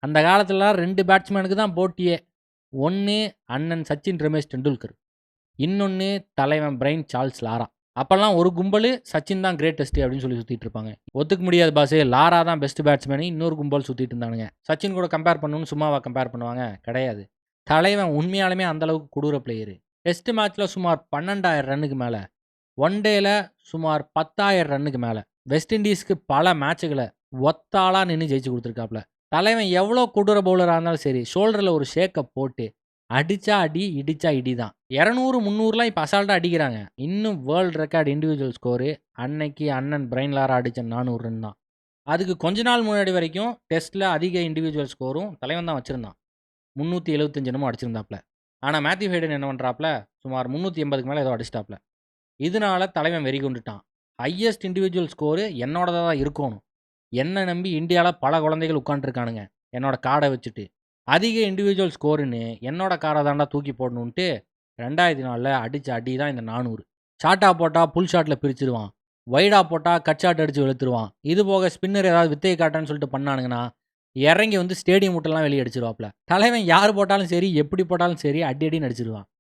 அந்த காலத்துலலாம் 2 பேட்ஸ்மேனுக்கு தான் போட்டியே. ஒண்ணு அண்ணன் சச்சின் ரமேஷ் டெண்டுல்கர். இன்னொன்னு தலைவன் பிரைன் சார்ல்ஸ் லாரா. அப்பல்லாம் ஒரு கும்பலு சச்சின் தான் கிரேட்டஸ்ட் அப்படின்னு சொல்லி சுத்திட்டு இருப்பாங்க. ஒத்துக்க முடியாது பாஸு, லாரா தான் பெஸ்ட் பேட்ஸ்மேன் இன்னொரு கும்பல் சுத்திட்டு இருந்தானுங்க. சச்சின் கூட கம்பேர் பண்ணணும்னு சும்மாவா கம்பேர் பண்ணுவாங்க? கிடையாது. தலைவன் உண்மையாலுமே அந்த அளவுக்கு கொடூர பிளேயரு. டெஸ்ட் மேட்ச்ல சுமார் 12,000 ரன்னுக்கு மேல, ஒன் டேல சுமார் 10,000 ரன்னுக்கு மேல, வெஸ்ட் இண்டீஸ்க்கு பல மேட்சுகளை ஒத்தாளா நின்று ஜெயிச்சு கொடுத்துருக்காப்ல. தலைவன் எவ்வளோ கொடூர பவுலராக இருந்தாலும் சரி, ஷோல்டரில் ஒரு ஷேக்கை போட்டு அடிச்சா அடி, இடிச்சா இடி தான். 200, 300லாம் இப்போ அசால்ட்டாக அடிக்கிறாங்க. இன்னும் வேர்ல்டு ரெக்கார்டு இண்டிவிஜுவல் ஸ்கோரு அன்னைக்கு அண்ணன் பிரைன் லாரா அடித்த 400 ரன் தான். அதுக்கு கொஞ்ச நாள் முன்னாடி வரைக்கும் டெஸ்ட்டில் அதிக இண்டிவிஜுவல் ஸ்கோரும் தலைவன் தான் வச்சுருந்தான். 375 என்னமோ அடிச்சிருந்தாப்ல. ஆனால் மேத்யூ ஹேடன் என்ன பண்ணுறாப்ல, சுமார் 380க்கு மேலே ஏதோ அடிச்சிட்டாப்ல. இதனால தலைவன் வெறி கொண்டுட்டான். ஹையஸ்ட் இண்டிவிஜுவல் ஸ்கோரு என்னோடதாக தான் இருக்கணும். என்னை நம்பி இந்தியாவில் பல குழந்தைகள் உட்காந்துருக்கானுங்க என்னோட கார்டை வச்சுட்டு. அதிக இண்டிவிஜுவல் ஸ்கோருன்னு என்னோட காரை தாண்டா தூக்கி போடணுன்ட்டு 2004 அடித்த அடி தான் இந்த 400. ஷார்ட்டாக போட்டால் புல் ஷாட்டில் பிரிச்சிருவான், வைடாக போட்டால் கட் ஷாட் அடித்து வெளுத்துருவான். இது போக ஸ்பின்னர் ஏதாவது வித்தையை காட்டான்னு சொல்லிட்டு பண்ணானுங்கன்னா இறங்கி வந்து ஸ்டேடியம் விட்டெல்லாம் வெளியே அடிச்சிருவாப்ல. தலைவன் யார் போட்டாலும் சரி, எப்படி போட்டாலும் சரி, அடி அடின்னு அடிச்சிருவான்.